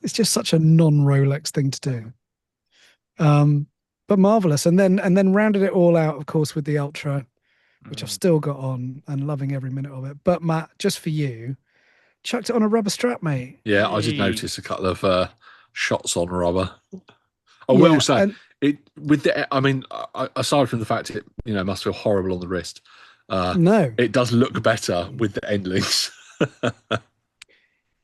It's just such a non-Rolex thing to do. But marvelous. And then rounded it all out, of course, with the Ultra, which I've still got on and loving every minute of it. But Matt, just for you, chucked it on a rubber strap, mate. Yeah, I did notice a couple of shots on rubber. I will say aside from the fact it must feel horrible on the wrist. No, it does look better with the end links.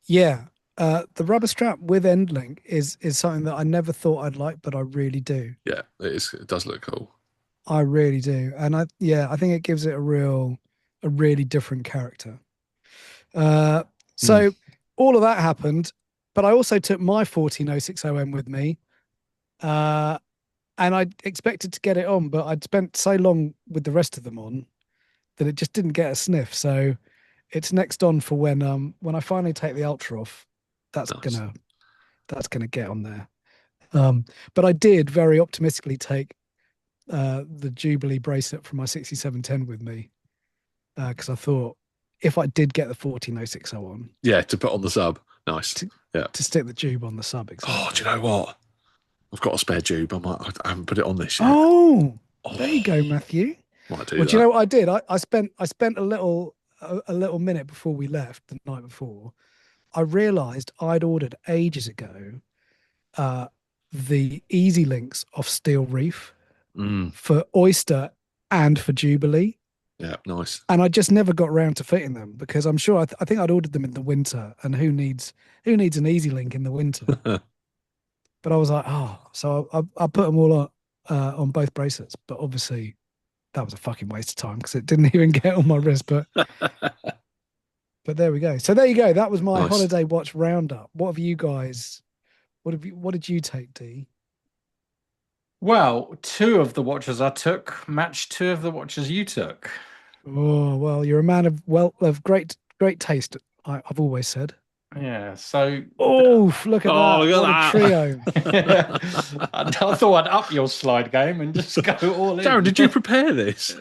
Yeah. The rubber strap with end link is something that I never thought I'd like, but I really do. Yeah, it does look cool. I really do, and I think it gives it a really different character. So all of that happened, but I also took my 14060M with me, and I expected to get it on, but I'd spent so long with the rest of them on that it just didn't get a sniff. So it's next on for when I finally take the Ultra off. That's Nice. gonna get on there. But I did very optimistically take the Jubilee bracelet from my 6710 with me because I thought if I did get the 14060 on, to put on the sub. Nice. To stick the Jube on the sub. Exactly. Oh, do you know what? I've got a spare Jube. I haven't put it on this yet. Oh, there you go, Matthew. Might do Well, that. do you know what I did? I spent a little minute before we left the night before. I realised I'd ordered ages ago the Easy Links off Steel Reef for Oyster and for Jubilee. Yeah, nice. And I just never got around to fitting them because I'm sure I think I'd ordered them in the winter, and who needs an Easy Link in the winter? But I was like, so I put them all on both bracelets, but obviously that was a fucking waste of time because it didn't even get on my wrist. But there we go. So there you go. That was my holiday watch roundup. What have you guys? What did you take, D? Well, 2 of the watches I took matched 2 of the watches you took. Oh well, you're a man of great taste. I've always said. Yeah. So. Look at that! Look at a trio. I thought I'd up your slide game and just go all in. Darren, did you prepare this?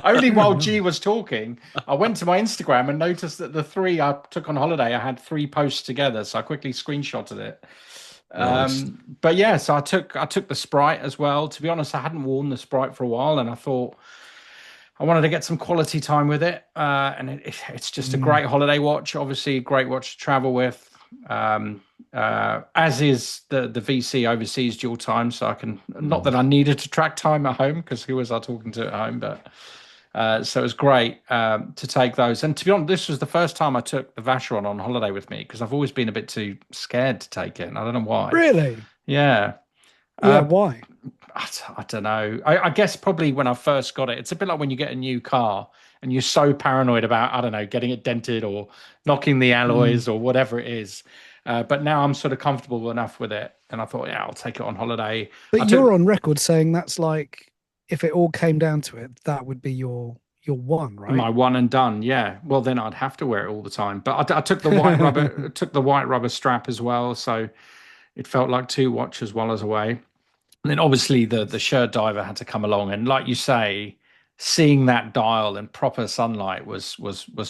Only while G was talking, I went to my Instagram and noticed that the 3 I took on holiday, I had 3 posts together, so I quickly screenshotted it. Nice. But yeah, so I took the Sprite as well. To be honest, I hadn't worn the Sprite for a while, and I thought I wanted to get some quality time with it. And it's just a great holiday watch. Obviously, a great watch to travel with. As is the VC overseas dual time, so I can not that I needed to track time at home because who was I talking to at home, but. So it was great to take those. And to be honest, this was the first time I took the Vacheron on holiday with me because I've always been a bit too scared to take it. And I don't know why. Really? Yeah. Yeah, why? I don't know. I guess probably when I first got it, it's a bit like when you get a new car and you're so paranoid about, I don't know, getting it dented or knocking the alloys or whatever it is. But now I'm sort of comfortable enough with it. And I thought, I'll take it on holiday. But you're on record saying that's like, if it all came down to it, that would be your one, right? My one and done, yeah. Well, then I'd have to wear it all the time. But I took the white rubber, took the white rubber strap as well, so it felt like 2 watches while I was away. And then obviously the Shirt Diver had to come along, and like you say, seeing that dial in proper sunlight was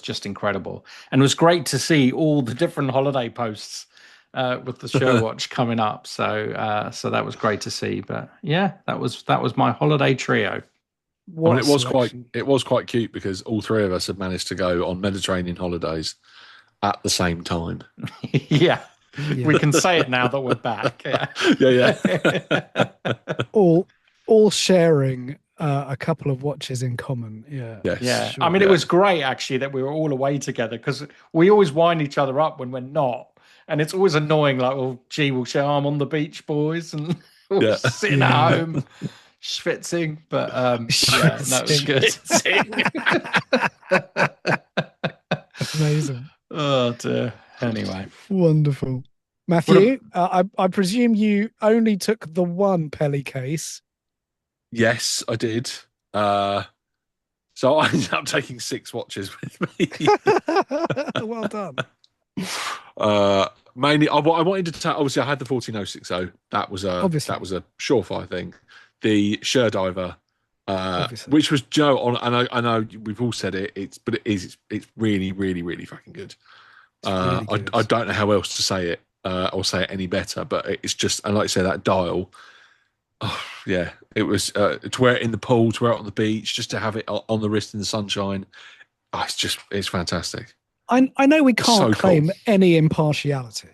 just incredible, and it was great to see all the different holiday posts with the Shirt watch coming up. So that was great to see. But yeah, that was my holiday trio. It was quite cute because all 3 of us had managed to go on Mediterranean holidays at the same time. Yeah. We can say it now that we're back. Yeah. all sharing a couple of watches in common. Yeah. Yes. Yeah. Sure. I mean, it was great actually that we were all away together because we always wind each other up when we're not. And it's always annoying, like, well, gee, we'll say, I'm on the beach, boys, and we're sitting at home schwitzing. But that was good. Amazing. Oh, dear. Anyway. Wonderful. Matthew, I presume you only took the one Pelly case. Yes, I did. So I ended up taking 6 watches with me. Well done. Mainly, I wanted to take. Obviously, I had the 14060. That was a surefire thing. The Shirt Diver, which was Joe. I know we've all said it. It's really, really, really fucking good. Really good. I don't know how else to say it or say it any better. But it's just, and like I say, that dial. Oh yeah, it was to wear it in the pool, to wear it on the beach, just to have it on the wrist in the sunshine. Oh, it's fantastic. I know we can't claim any impartiality.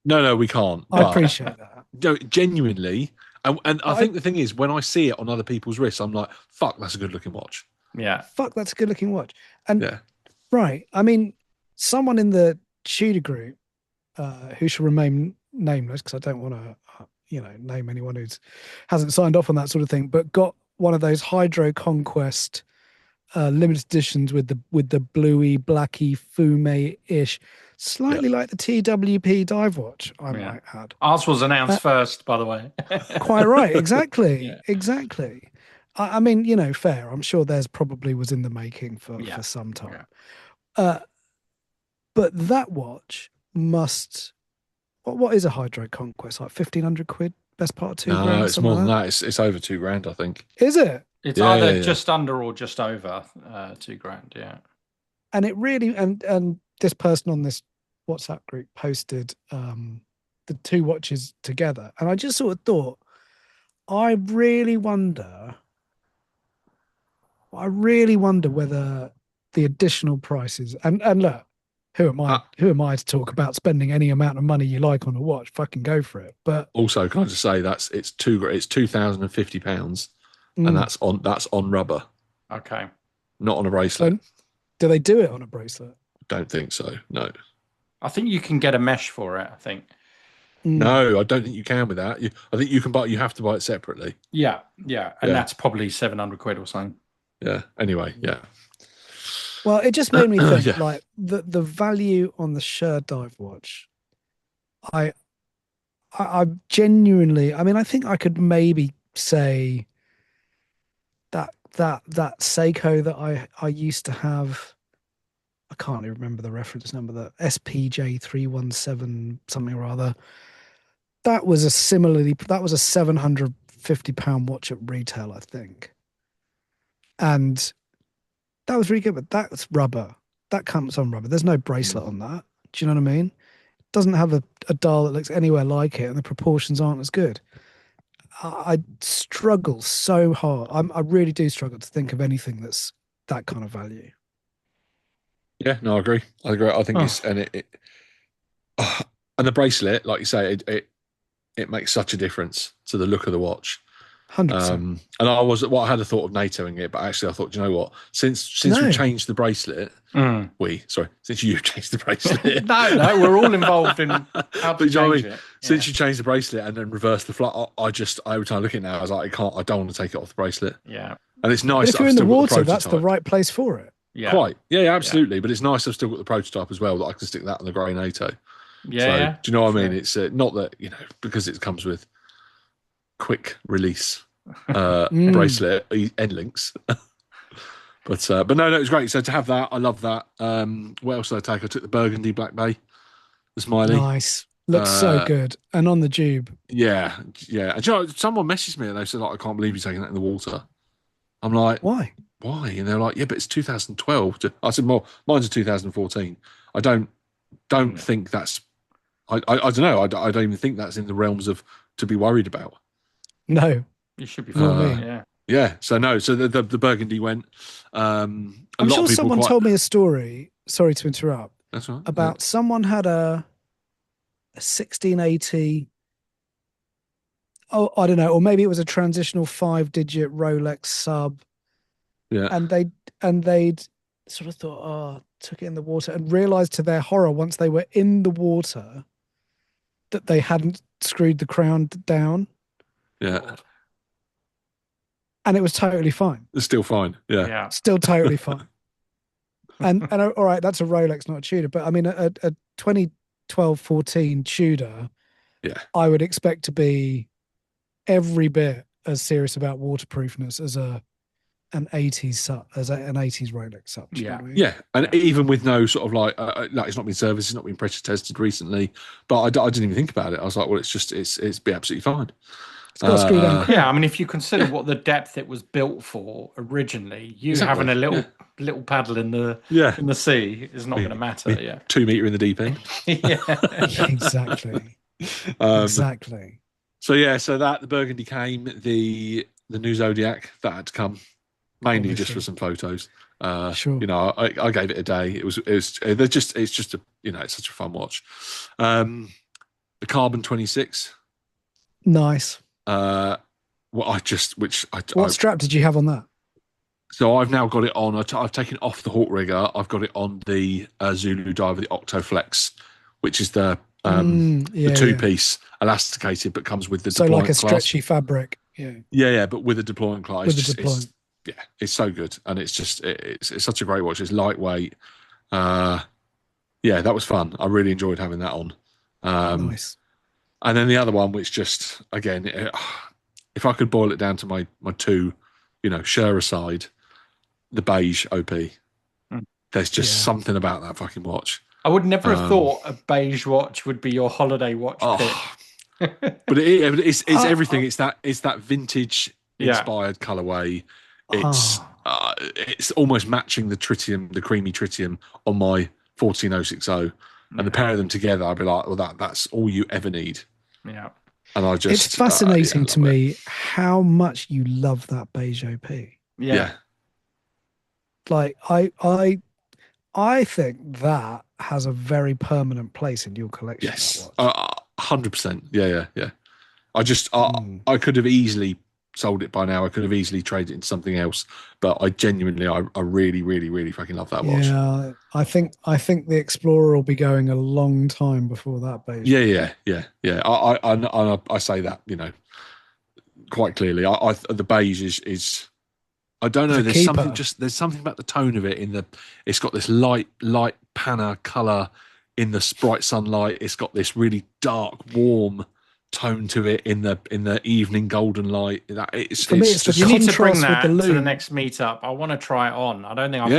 No, we can't. I appreciate that. No, genuinely. And I think the thing is, when I see it on other people's wrists, I'm like, fuck, that's a good looking watch. Yeah. Fuck, that's a good looking watch. And right. I mean, someone in the Tudor group who shall remain nameless because I don't want to, name anyone who's hasn't signed off on that sort of thing, but got one of those Hydro Conquest limited editions with the bluey, blacky, fume-ish, slightly like the TWP dive watch, I might add. Ours was announced first, by the way. Quite right. Exactly. Exactly. I mean, fair. I'm sure theirs probably was in the making for some time. Yeah. But that watch must... What is a Hydro Conquest? Like 1,500 quid? Best part of £2,000? No, it's more than that. It's over £2,000, I think. Is it? It's either just under or just over £2,000, yeah. And it really... And this person on this WhatsApp group posted the two watches together. And I just sort of thought, I really wonder whether the additional prices... And look, who am I to talk about spending any amount of money you like on a watch? Fucking go for it. But also, can I just say it's £2,050, and that's on rubber. Okay. Not on a bracelet. So, do they do it on a bracelet? Don't think so. No. I think you can get a mesh for it. I think. No, I don't think you can with that. I think you can buy. You have to buy it separately. Yeah, and that's probably 700 quid or something. Yeah. Anyway, yeah. Well, it just made me think, like the value on the Sher dive watch. I genuinely, I mean, I think I could maybe say that Seiko that I used to have. I can't even remember the reference number. The SPJ 317 something or other. That was a £750 watch at retail, I think, and that was really good. But that's rubber. That comes on rubber. There's no bracelet on that. Do you know what I mean? It doesn't have a dial that looks anywhere like it, and the proportions aren't as good. I struggle so hard. I really do struggle to think of anything that's that kind of value. Yeah, no, I agree. I think it's and and the bracelet, like you say, it makes such a difference to the look of the watch. 100%. And I had a thought of NATOing it, but actually I thought, you know what? Since we changed the bracelet, since you've changed the bracelet, no, we're all involved in how to change it. Since you changed the bracelet and then reversed the flight, every time I look at it now, I was like, I don't want to take it off the bracelet. Yeah, and it's nice. But if you're in the water, that's the right place for it. Yeah, quite. Yeah, absolutely. Yeah. But it's nice I've still got the prototype as well that I can stick that on the grey NATO. Yeah. Do you know what I mean? It's not that because it comes with quick release bracelet end links. but no, it was great. So to have that, I love that. What else did I take? I took the Burgundy Black Bay, the Smiley. Nice. Looks so good. And on the tube. Yeah. And you know, someone messaged me and they said, like, I can't believe you're taking that in the water. I'm like, why? And they're like, yeah, but it's 2012. I said, well, mine's a 2014. I don't think that's. I don't know. I don't even think that's in the realms of to be worried about. No, you should be fine. Yeah. So no. So the Burgundy went. I'm sure someone told me a story. Sorry to interrupt. That's right. About someone had a 1680. Oh, I don't know, or maybe it was a transitional 5-digit Rolex sub. Yeah. And they'd sort of thought, took it in the water, and realized to their horror once they were in the water that they hadn't screwed the crown down. Yeah. And it was totally fine. It's still fine. Yeah. Still totally fine. And all right, that's a Rolex, not a Tudor. But I mean, a 2012-14 Tudor, I would expect to be every bit as serious about waterproofness as an 80s sub, as an 80s Rolex sub. And even with no sort of like it's not been serviced, it's not been pressure tested recently, but I didn't even think about it. I was like, well, it's be absolutely fine. It's got a screw down. I mean, if you consider what the depth it was built for originally, having a little paddle in the sea is not going to matter. 2 meter in the deep end. Exactly. Exactly. So that the Burgundy came, the new Zodiac that had to come mainly just for some photos. Sure. I gave it a day. It's just a it's such a fun watch. The Carbon 26. Nice. What strap did you have on that? So I've now got it on. I've taken off the Hawk Rigger. I've got it on the Zulu Diver, the Octoflex, which is the Yeah, the two-piece elasticated, but comes with the so deployment like a clasp. stretchy fabric. Yeah, But with a deployment clasp. with the deployment. It's so good, and it's such a great watch. It's lightweight. That was fun. I really enjoyed having that on. Nice. And then the other one, which just again, if I could boil it down to my two, Sure aside, the beige OP. There's just something about that fucking watch. I would never have thought a beige watch would be your holiday watch pick. But it's everything. It's that vintage inspired colorway. It's almost matching the tritium, the creamy tritium on my 14060, and the pair of them together, I'd be like, well, that's all you ever need. Yeah. And it's fascinating to me how much you love that beige OP. Yeah. Like I think that has a very permanent place in your collection. Yes, 100%. Yeah. I could have easily sold it by now. I could have easily traded it into something else, but I genuinely, I really, really, really fucking love that watch. Yeah, I think the Explorer will be going a long time before that beige. Yeah. I say that, quite clearly. The beige is I don't know. There's something about the tone of it. It's got this light panna color in the bright sunlight. It's got this really dark, warm tone to it in the evening golden light. You need to bring that to the next meetup. I want to try it on. I don't think I've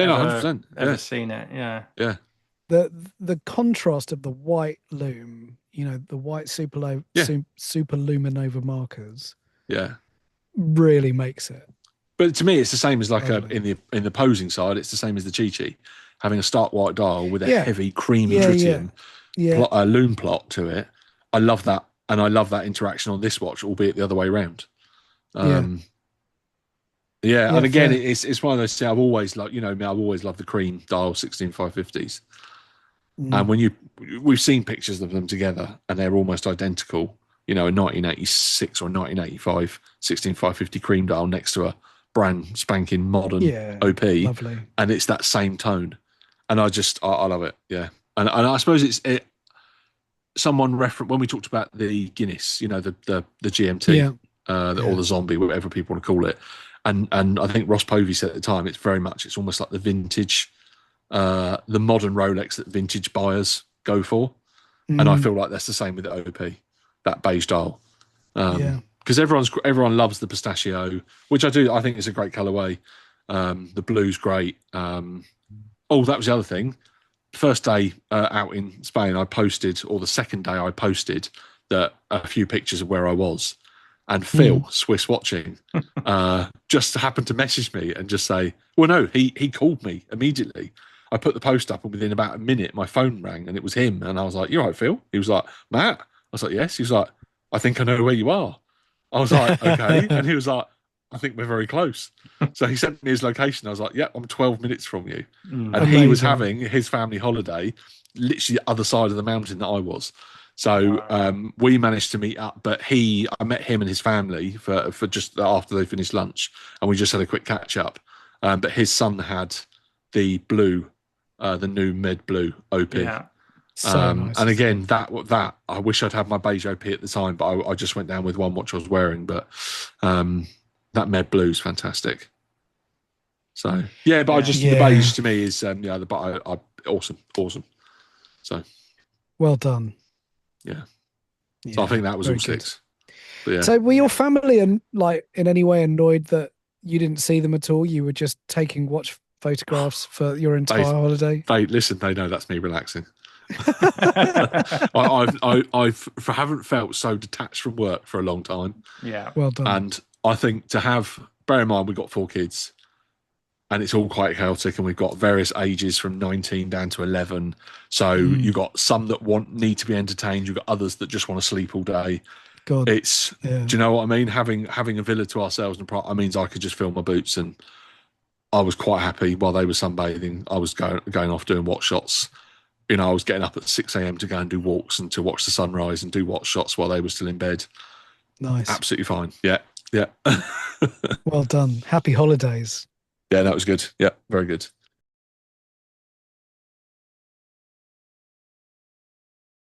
ever seen it. Yeah. The contrast of the white lume, the white superluminova markers. Yeah. Really makes it. But to me, it's the same as in the posing side. It's the same as the Chi-Chi, having a stark white dial with a heavy creamy tritium lume plot to it. I love that, and I love that interaction on this watch, albeit the other way around. And again, it's one of those. I've always loved the cream dial 16550s, and we've seen pictures of them together, and they're almost identical. A 1986 or 1985 16550 cream dial next to a brand spanking modern OP, lovely. And it's that same tone, and I love it. And I suppose someone referenced when we talked about the Guinness, the GMT, or the Zombie, whatever people want to call it, and I think Ross Povey said at the time, it's almost like the vintage, the modern Rolex that vintage buyers go for, and I feel like that's the same with the OP, that beige dial. Because everyone loves the pistachio, which I do. I think is a great colorway. The blue's great. That was the other thing. First day out in Spain, the second day I posted a few pictures of where I was, and Phil, Swiss Watching, just happened to message me and just say, well, no, he called me immediately. I put the post up, and within about a minute, my phone rang, and it was him. And I was like, "You all right, Phil?" He was like, "Matt." I was like, "Yes." He was like, "I think I know where you are." I was like, "Okay." And he was like, "I think we're very close." So he sent me his location. I was like, "Yeah, I'm 12 minutes from you." And amazing. He was having his family holiday literally the other side of the mountain that I was. So we managed to meet up, but I met him and his family for just after they finished lunch, and we just had a quick catch up. But his son had the blue, the new Med Blue OP. Yeah. So nice. And again, that I wish I'd had my beige OP at the time, but I just went down with one watch I was wearing. But that Med Blue is fantastic. So the beige to me is awesome. So well done. Yeah. So I think that was all six. But yeah. So were your family in any way annoyed that you didn't see them at all? You were just taking watch photographs for your entire holiday? They know that's me relaxing. I haven't felt so detached from work for a long time. Yeah. Well done. And I think bear in mind, we've got 4 kids, and it's all quite chaotic, and we've got various ages from 19 down to 11. So you've got some that need to be entertained. You've got others that just want to sleep all day. God. Do you know what I mean? Having a villa to ourselves means I could just fill my boots, and I was quite happy while they were sunbathing. I was going off doing watch shots. I was getting up at 6 a.m. to go and do walks and to watch the sunrise and do watch shots while they were still in bed. Nice. Absolutely fine. Yeah. Well done. Happy holidays. Yeah, that was good. Yeah, very good.